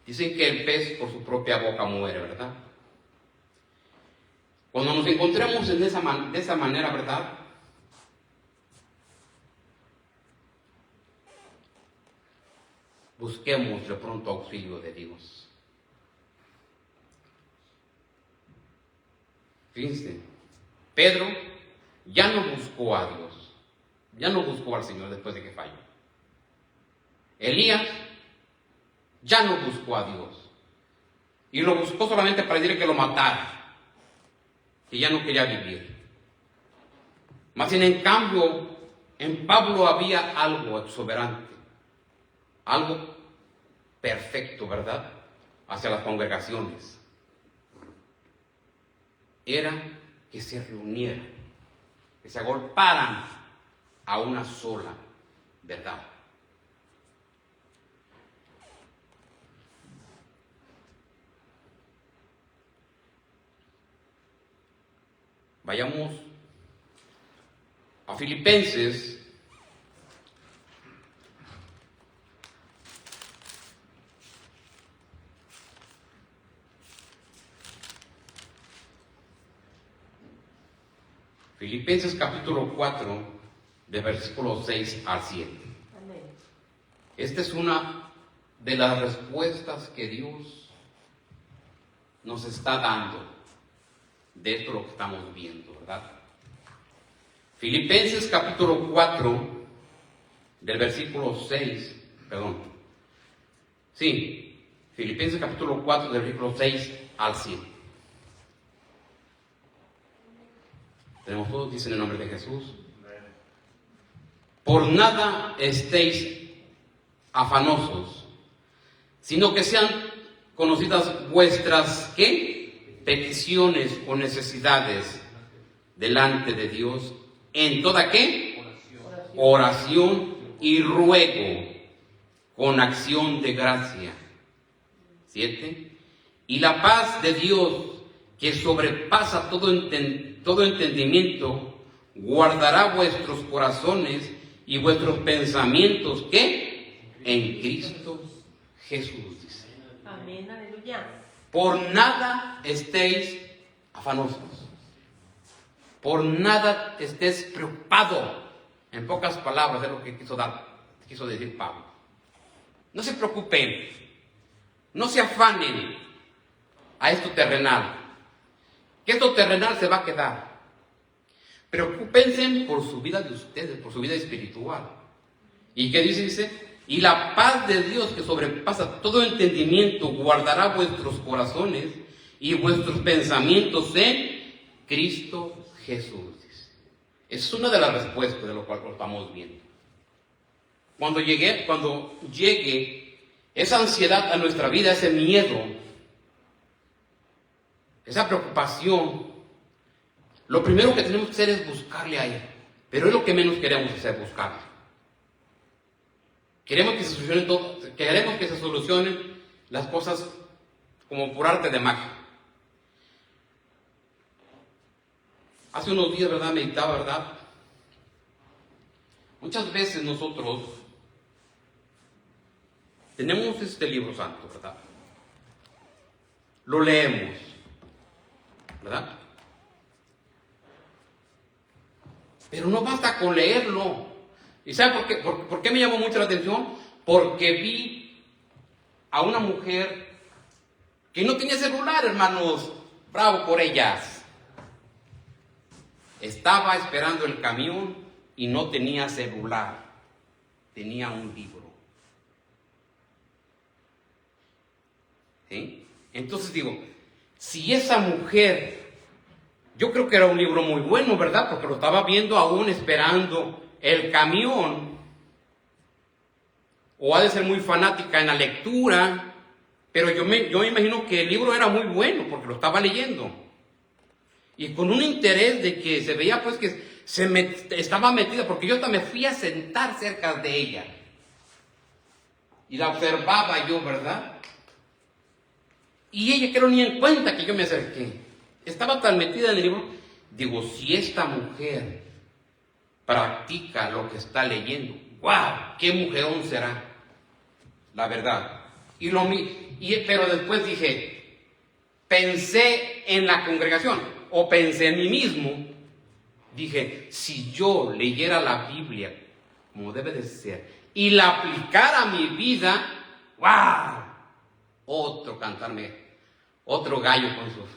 Speaker 1: Dicen que el pez por su propia boca muere, ¿verdad? Cuando nos encontremos de esa manera, ¿verdad? Busquemos de pronto auxilio de Dios. Fíjense, Pedro ya no buscó a Dios, ya no buscó al Señor después de que falló. Elías ya no buscó a Dios y lo buscó solamente para decirle que lo matara, que ya no quería vivir. Más bien, en cambio, en Pablo había algo exuberante, algo perfecto, ¿verdad? Hacia las congregaciones. Era que se reunieran, que se agolparan a una sola verdad. Vayamos a Filipenses, Filipenses capítulo 4, de versículos 6 al 7.
Speaker 2: Amén.
Speaker 1: Esta es una de las respuestas que Dios nos está dando de esto lo que estamos viendo, ¿verdad? Filipenses capítulo 4, del versículo 6, Filipenses capítulo 4, del versículo 6 al 7. Tenemos todos, dicen en el nombre de Jesús. Por nada estéis afanosos, sino que sean conocidas vuestras, ¿qué? Peticiones o necesidades delante de Dios, en toda, ¿qué? Oración y ruego, con acción de gracia. 7. Y la paz de Dios, que sobrepasa todo entendimiento, guardará vuestros corazones y vuestros pensamientos, ¿qué? En Cristo Jesús, dice.
Speaker 2: Amén. Aleluya.
Speaker 1: Por nada estéis afanosos. Por nada estés preocupado. En pocas palabras es lo que quiso decir Pablo. No se preocupen. No se afanen a esto terrenal. Que esto terrenal se va a quedar. Preocúpense por su vida de ustedes, por su vida espiritual. ¿Y qué dice? Dice, y la paz de Dios que sobrepasa todo entendimiento guardará vuestros corazones y vuestros pensamientos en Cristo Jesús. Dice. Es una de las respuestas de lo cual lo estamos viendo. Cuando llegue esa ansiedad a nuestra vida, ese miedo, esa preocupación, lo primero que tenemos que hacer es buscarle a Él. Pero es lo que menos queremos hacer, buscarle. Queremos que se solucionen todo, queremos que se solucionen las cosas como por arte de magia. Hace unos días, ¿verdad? Meditaba, ¿verdad? Muchas veces nosotros tenemos este libro santo, ¿verdad? Lo leemos, ¿verdad? Pero no basta con leerlo. ¿Y sabe por qué? ¿Por qué me llamó mucho la atención? Porque vi a una mujer que no tenía celular, hermanos. Bravo por ellas. Estaba esperando el camión y no tenía celular. Tenía un libro. ¿Sí? Entonces digo, si esa mujer, yo creo que era un libro muy bueno, ¿verdad? Porque lo estaba viendo aún esperando el camión, o ha de ser muy fanática en la lectura, pero yo me imagino que el libro era muy bueno porque lo estaba leyendo, y con un interés de que se veía pues que estaba metida, porque yo hasta me fui a sentar cerca de ella, Y la observaba yo, ¿verdad? Y ella creo ni en cuenta que yo me acerqué. Estaba tan metida en el libro. Digo, si esta mujer practica lo que está leyendo, ¡wow! ¡Qué mujerón será! La verdad. Pero después dije, pensé en la congregación, o pensé en mí mismo. Dije, si yo leyera la Biblia como debe de ser, y la aplicara a mi vida, ¡wow! Otro cantarme, otro gallo con sus...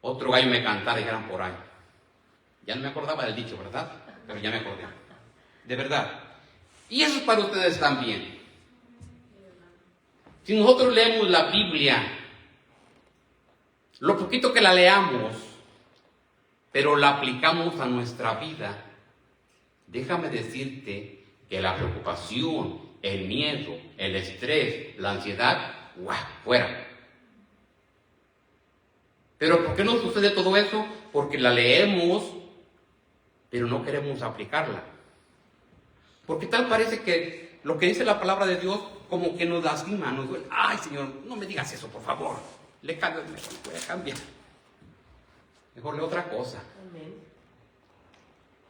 Speaker 1: Otro gallo me cantara, dijeran por ahí. Ya no me acordaba del dicho, ¿verdad? Pero ya me acordé. De verdad. Y eso es para ustedes también. Si nosotros leemos la Biblia, lo poquito que la leamos, pero la aplicamos a nuestra vida, déjame decirte que la preocupación, el miedo, el estrés, la ansiedad, ¡guau!, fuera. Pero ¿por qué no sucede todo eso? Porque la leemos, pero no queremos aplicarla. Porque tal parece que lo que dice la palabra de Dios como que nos lastima, nos duele. Ay, Señor, no me digas eso, por favor. Le cambio, mejor voy a cambiar. Mejor leo otra cosa.
Speaker 2: Amén.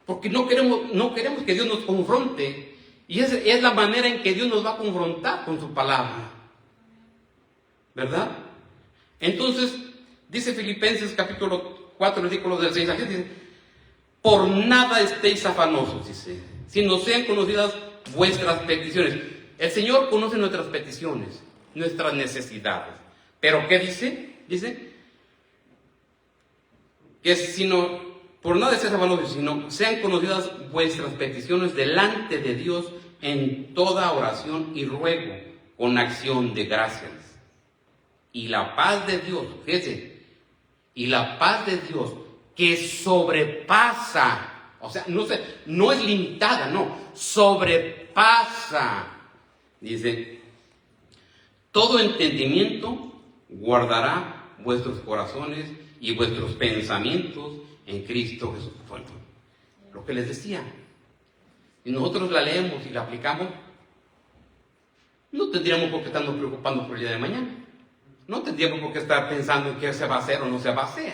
Speaker 1: Porque no queremos que Dios nos confronte. Y es la manera en que Dios nos va a confrontar con su palabra. ¿Verdad? Entonces, dice Filipenses capítulo 4, versículos del 6 al 10, dice, por nada estéis afanosos, dice, sino sean conocidas vuestras peticiones. El Señor conoce nuestras peticiones, nuestras necesidades. Pero ¿qué dice? Dice que por nada estéis afanosos, sino sean conocidas vuestras peticiones delante de Dios en toda oración y ruego con acción de gracias. Y la paz de Dios, fíjense, y la paz de Dios que sobrepasa, o sea, no es limitada, no, sobrepasa, dice, todo entendimiento guardará vuestros corazones y vuestros pensamientos en Cristo Jesús. Bueno, lo que les decía, si nosotros la leemos y la aplicamos, no tendríamos por qué estarnos preocupando por el día de mañana. No tendríamos por qué estar pensando en qué se va a hacer o no se va a hacer.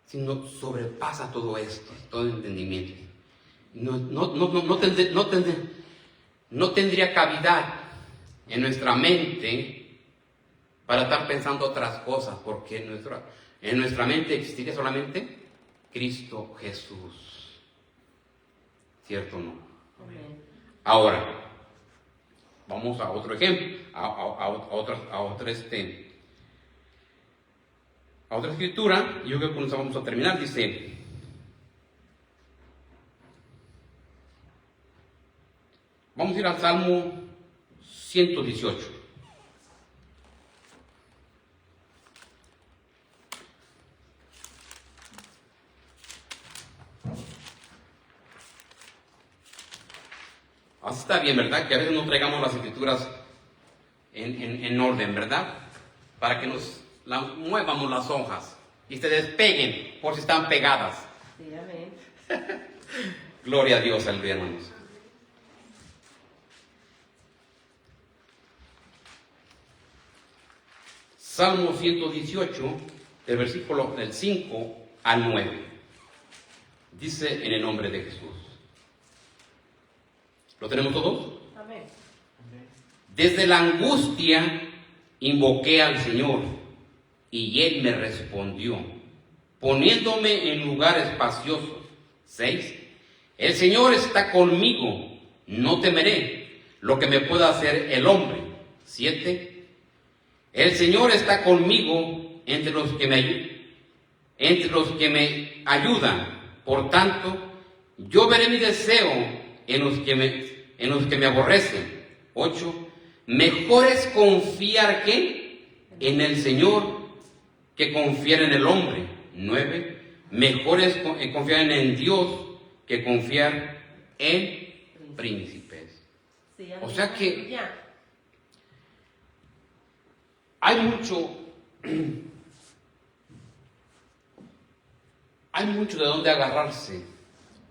Speaker 1: Sino sobrepasa todo esto, todo entendimiento. No tendría cavidad en nuestra mente para estar pensando otras cosas, porque en nuestra mente existiría solamente Cristo Jesús. ¿Cierto o no?
Speaker 2: Amén.
Speaker 1: Ahora, vamos a otro ejemplo, a otra escritura. Yo creo que con eso vamos a terminar. Dice, vamos a ir al Salmo 118. Así está bien, ¿verdad? Que a veces no traigamos las escrituras en orden, ¿verdad? Para que muevamos las hojas y se despeguen por si están pegadas.
Speaker 2: Sí, amén.
Speaker 1: Gloria a Dios, hermanos. Salmo 118, del versículo del 5 al 9. Dice en el nombre de Jesús. ¿Lo tenemos todos?
Speaker 2: Amén.
Speaker 1: Desde la angustia invoqué al Señor y Él me respondió, poniéndome en lugar espacioso. 6. El Señor está conmigo, no temeré lo que me pueda hacer el hombre. 7. El Señor está conmigo entre los que me ayudan. Por tanto, yo veré mi deseo en los que me aborrecen. 8. Mejor es confiar en el Señor que confiar en el hombre. 9. Mejor es confiar en Dios que confiar en príncipes.
Speaker 2: Sí, amén.
Speaker 1: O sea que
Speaker 2: Aleluya.
Speaker 1: hay mucho de dónde agarrarse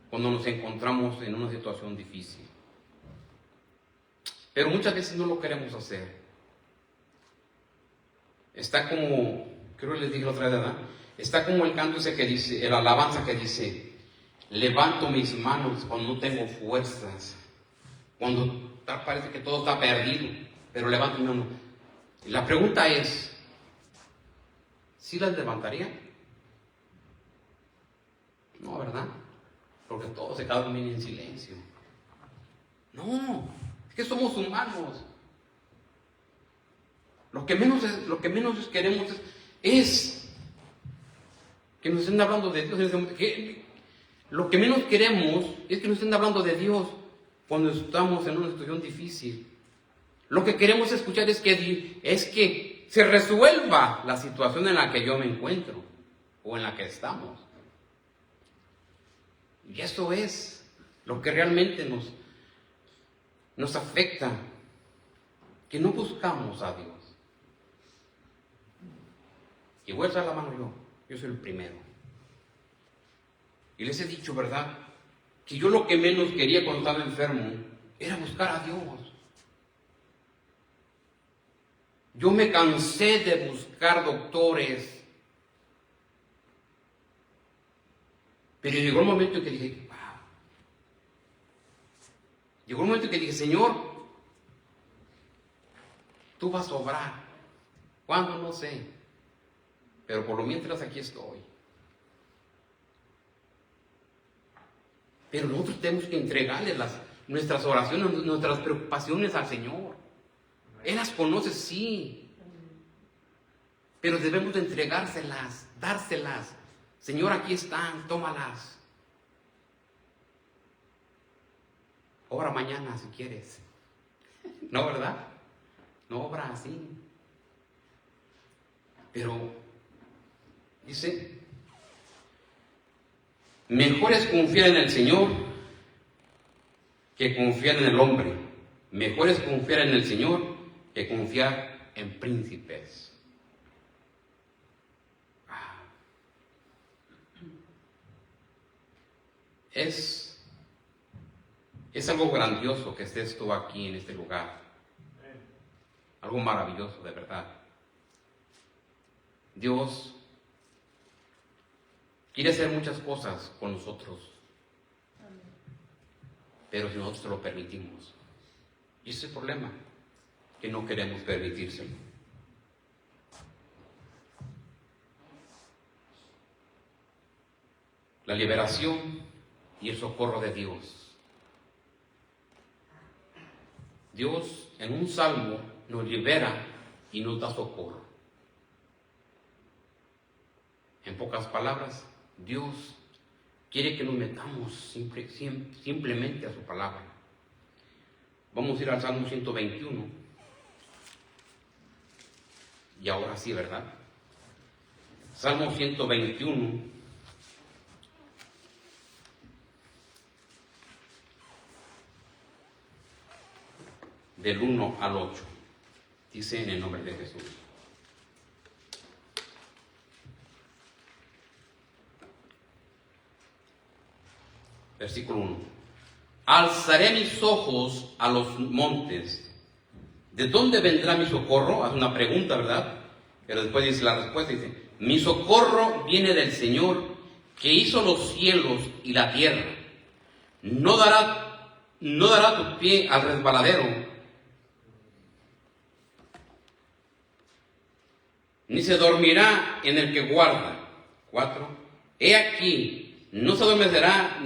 Speaker 1: cuando nos encontramos en una situación difícil. Pero muchas veces no lo queremos hacer. Está como, creo que les dije la otra vez, ¿verdad? Está como el canto ese que dice, el alabanza que dice, levanto mis manos cuando no tengo fuerzas, cuando parece que todo está perdido, pero levanto mi mano. Y la pregunta es, ¿sí las levantaría? No, ¿verdad? Porque todos se quedan en silencio. No, es que somos humanos. Lo que menos queremos es que nos estén hablando de Dios. Lo que menos queremos es que nos estén hablando de Dios cuando estamos en una situación difícil. Lo que queremos escuchar es que se resuelva la situación en la que yo me encuentro o en la que estamos. Y eso es lo que realmente nos afecta, que no buscamos a Dios. Y voy a alzar la mano yo soy el primero. Y les he dicho, ¿verdad? Que yo lo que menos quería cuando estaba enfermo era buscar a Dios. Yo me cansé de buscar doctores. Pero llegó el momento en que dije, wow. Llegó el momento en que dije, Señor, tú vas a obrar. ¿Cuándo? No sé. Pero por lo mientras aquí estoy. Pero nosotros tenemos que entregarle nuestras oraciones, nuestras preocupaciones al Señor. Él las conoce, sí. Pero debemos de entregárselas, dárselas. Señor, aquí están, tómalas. Obra mañana si quieres. No, ¿verdad? No obra así. Pero, dice, mejor es confiar en el Señor que confiar en el hombre. Mejor es confiar en el Señor que confiar en príncipes. Es algo grandioso que estés tú aquí en este lugar. Algo maravilloso, de verdad. Dios quiere hacer muchas cosas con nosotros, pero si nosotros lo permitimos. Y ese es el problema, que no queremos permitírselo. La liberación y el socorro de Dios. Dios en un salmo nos libera y nos da socorro. En pocas palabras, Dios quiere que nos metamos simplemente a su palabra. Vamos a ir al Salmo 121. Y ahora sí, ¿verdad? Salmo 121. Del 1 al 8. Dice en el nombre de Jesús. Versículo 1. Alzaré mis ojos a los montes. ¿De dónde vendrá mi socorro? Hace una pregunta, ¿verdad? Pero después dice la respuesta, dice, mi socorro viene del Señor, que hizo los cielos y la tierra. No dará tu pie al resbaladero, ni se dormirá en el que guarda. 4. He aquí, no se adormecerá,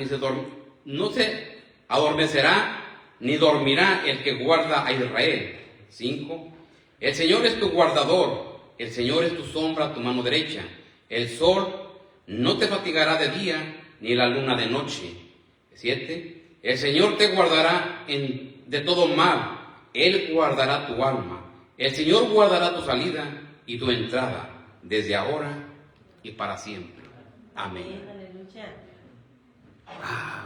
Speaker 1: ni dormirá el que guarda a Israel. 5. El Señor es tu guardador, el Señor es tu sombra, tu mano derecha. El sol no te fatigará de día, ni la luna de noche. 7. El Señor te guardará de todo mal, Él guardará tu alma. El Señor guardará tu salida y tu entrada, desde ahora y para siempre. Amén.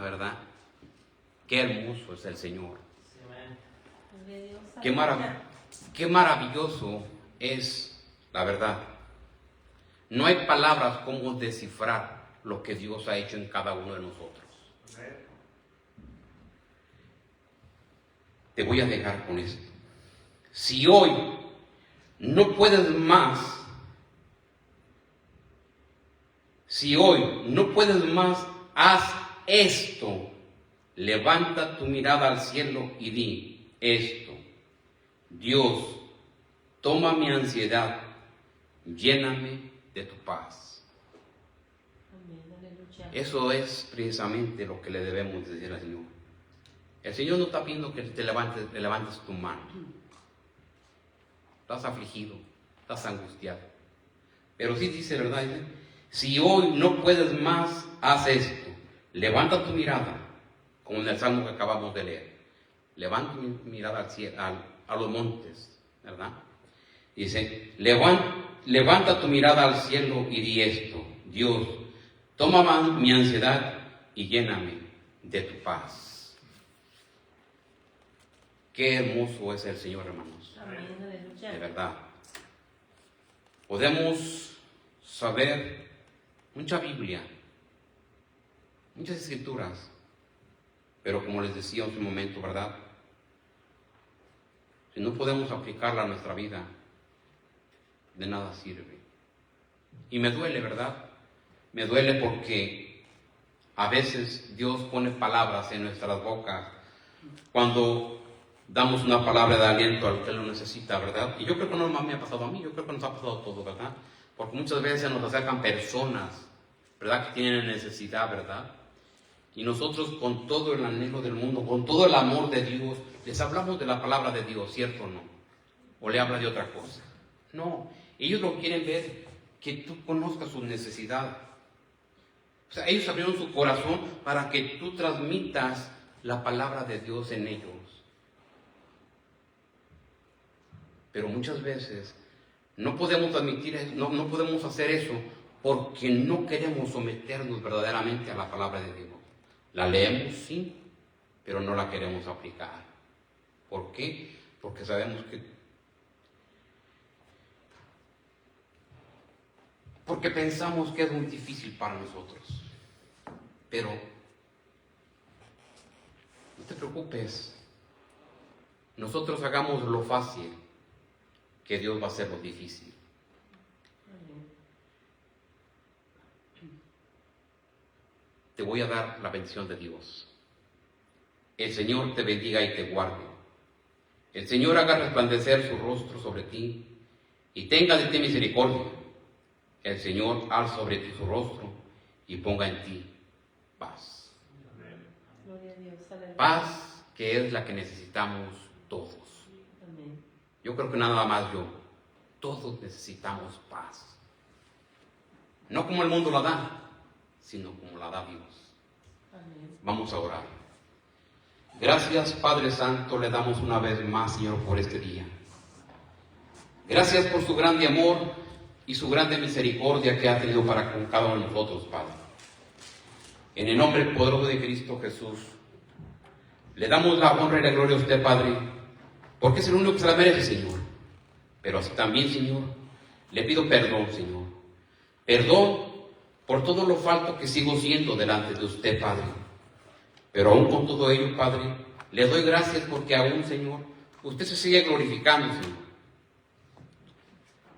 Speaker 1: ¿Verdad? Qué hermoso es el Señor. Qué maravilloso es la verdad. No hay palabras como descifrar lo que Dios ha hecho en cada uno de nosotros. te voy a dejar con esto. Si hoy no puedes más, haz esto. Levanta tu mirada al cielo y di esto. Dios, toma mi ansiedad, lléname de tu paz.
Speaker 2: Amén. Aleluya.
Speaker 1: Eso es precisamente lo que le debemos decir al Señor. El Señor no está pidiendo que te levantes tu mano. Estás afligido, estás angustiado. Pero sí dice, ¿verdad? Si hoy no puedes más, haz esto. Levanta tu mirada, como en el salmo que acabamos de leer. Levanta mi mirada al cielo, a los montes, ¿verdad? Dice, levanta tu mirada al cielo y di esto. Dios, toma mi ansiedad y lléname de tu paz. Qué hermoso es el Señor, hermanos.
Speaker 2: Amén. Aleluya.
Speaker 1: De verdad. Podemos saber mucha Biblia, muchas escrituras, pero como les decía en su momento, ¿verdad? Si no podemos aplicarla a nuestra vida, de nada sirve. Y me duele, ¿verdad? Me duele porque a veces Dios pone palabras en nuestras bocas cuando damos una palabra de aliento al que lo necesita, ¿verdad? Y yo creo que no más me ha pasado a mí, yo creo que nos ha pasado a todos, ¿verdad? Porque muchas veces nos acercan personas, ¿verdad? Que tienen necesidad, ¿verdad? Y nosotros con todo el anhelo del mundo, con todo el amor de Dios, les hablamos de la palabra de Dios, ¿cierto o no? O le habla de otra cosa. No, ellos lo quieren ver, que tú conozcas sus necesidades. O sea, ellos abrieron su corazón para que tú transmitas la palabra de Dios en ellos. Pero muchas veces no podemos admitir eso, no podemos hacer eso porque no queremos someternos verdaderamente a la palabra de Dios. La leemos, sí, pero no la queremos aplicar. ¿Por qué? Porque sabemos porque pensamos que es muy difícil para nosotros. Pero no te preocupes, nosotros hagamos lo fácil, que Dios va a hacer lo difícil.
Speaker 2: Amén.
Speaker 1: Te voy a dar la bendición de Dios. El Señor te bendiga y te guarde. El Señor haga resplandecer su rostro sobre ti y tenga de ti misericordia. El Señor alza sobre ti su rostro y ponga en ti paz.
Speaker 2: Gloria a Dios. Aleluya.
Speaker 1: Paz que es la que necesitamos todos.
Speaker 2: Amén.
Speaker 1: Yo creo que nada más yo. Todos necesitamos paz. No como el mundo la da, sino como la da Dios.
Speaker 2: Amén.
Speaker 1: Vamos a orar. Gracias, Padre Santo, le damos una vez más, Señor, por este día. Gracias por su grande amor y su grande misericordia que ha tenido para con cada uno de nosotros, Padre. En el nombre poderoso de Cristo Jesús, le damos la honra y la gloria a usted, Padre, porque es el único que se la merece, Señor. Pero así también, Señor, le pido perdón, Señor. Perdón por todo lo falto que sigo siendo delante de usted, Padre. Pero aún con todo ello, Padre, le doy gracias porque aún, Señor, usted se sigue glorificando, Señor.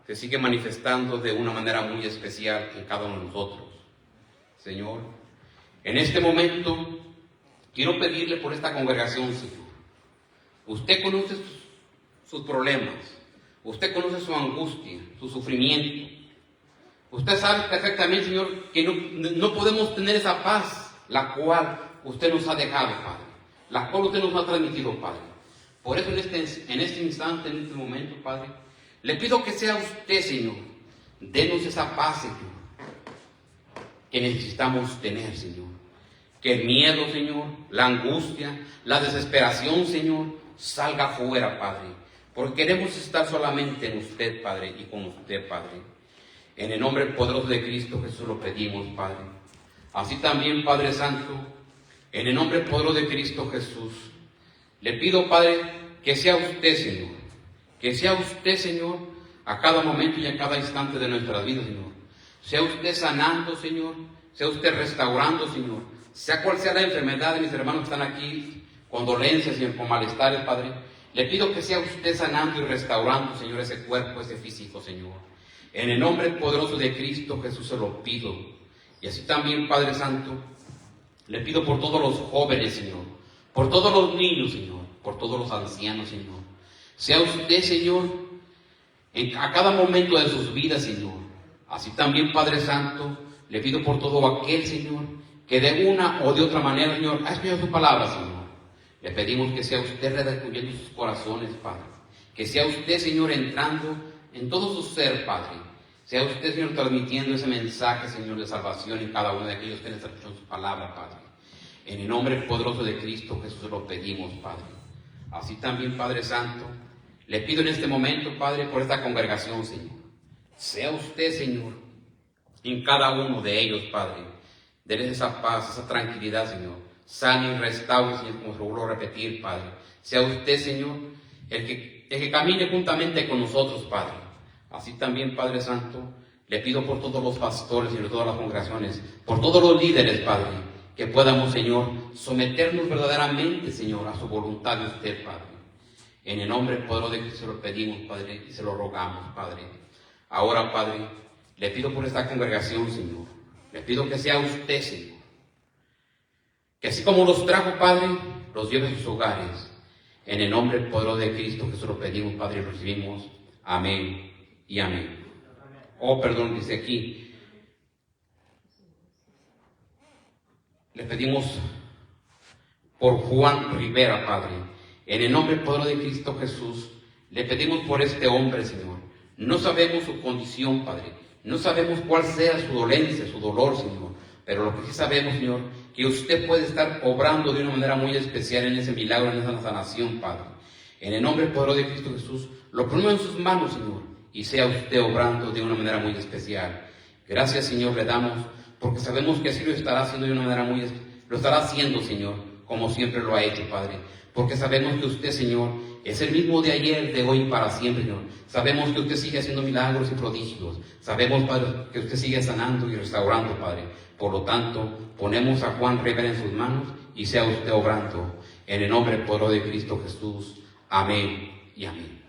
Speaker 1: Se sigue manifestando de una manera muy especial en cada uno de nosotros. Señor, en este momento quiero pedirle por esta congregación, Señor. Usted conoce sus problemas. Usted conoce su angustia, su sufrimiento. Usted sabe perfectamente, Señor, que no podemos tener esa paz, la cual usted nos ha dejado, Padre. La cual usted nos ha transmitido, Padre. Por eso en este instante, en este momento, Padre, le pido que sea usted, Señor. Denos esa paz, Señor, que necesitamos tener, Señor. Que el miedo, Señor, la angustia, la desesperación, Señor, salga fuera, Padre. Porque queremos estar solamente en usted, Padre, y con usted, Padre. En el nombre poderoso de Cristo Jesús lo pedimos, Padre. Así también, Padre Santo, en el nombre poderoso de Cristo Jesús, le pido, Padre, que sea usted, Señor. Que sea usted, Señor, a cada momento y a cada instante de nuestra vida, Señor. Sea usted sanando, Señor. Sea usted restaurando, Señor. Sea cual sea la enfermedad de mis hermanos que están aquí con dolencias, Señor, con malestares, Padre. Le pido que sea usted sanando y restaurando, Señor, ese cuerpo, ese físico, Señor. En el nombre poderoso de Cristo Jesús se lo pido. Y así también, Padre Santo, le pido por todos los jóvenes, Señor, por todos los niños, Señor, por todos los ancianos, Señor. Sea usted, Señor, a cada momento de sus vidas, Señor. Así también, Padre Santo, le pido por todo aquel, Señor, que de una o de otra manera, Señor, ha escuchado su palabra, Señor. Le pedimos que sea usted redescubriendo sus corazones, Padre. Que sea usted, Señor, entrando en todo su ser, Padre. Sea usted, Señor, transmitiendo ese mensaje, Señor, de salvación en cada uno de aquellos que les escuchan su palabra, Padre. En el nombre poderoso de Cristo Jesús lo pedimos, Padre. Así también, Padre Santo, le pido en este momento, Padre, por esta congregación, Señor. Sea usted, Señor, en cada uno de ellos, Padre. Denles esa paz, esa tranquilidad, Señor. Sane y restaure, Señor, como se lo vuelvo a repetir, Padre. Sea usted, Señor, el que camine juntamente con nosotros, Padre. Así también, Padre Santo, le pido por todos los pastores y por todas las congregaciones, por todos los líderes, Padre, que podamos, Señor, someternos verdaderamente, Señor, a su voluntad de usted, Padre. En el nombre poderoso de Cristo se lo pedimos, Padre, y se lo rogamos, Padre. Ahora, Padre, le pido por esta congregación, Señor. Le pido que sea usted, Señor. Que así como los trajo, Padre, los lleve a sus hogares. En el nombre poderoso de Cristo Jesús lo pedimos, Padre, y lo recibimos. Amén y amén. Oh, perdón, dice aquí. Le pedimos por Juan Rivera, Padre. En el nombre poderoso de Cristo Jesús, le pedimos por este hombre, Señor. No sabemos su condición, Padre. No sabemos cuál sea su dolencia, su dolor, Señor. Pero lo que sí sabemos, Señor, que usted puede estar obrando de una manera muy especial en ese milagro, en esa sanación, Padre. En el nombre poderoso de Cristo Jesús, lo ponemos en sus manos, Señor, y sea usted obrando de una manera muy especial. Gracias, Señor, le damos, porque sabemos que así lo estará haciendo de una manera muy especial. Lo estará haciendo, Señor, como siempre lo ha hecho, Padre. Porque sabemos que usted, Señor, es el mismo de ayer, de hoy y para siempre, Señor. Sabemos que usted sigue haciendo milagros y prodigios. Sabemos, Padre, que usted sigue sanando y restaurando, Padre. Por lo tanto, ponemos a Juan Rivera en sus manos y sea usted obrando. En el nombre poderoso de Cristo Jesús. Amén y amén.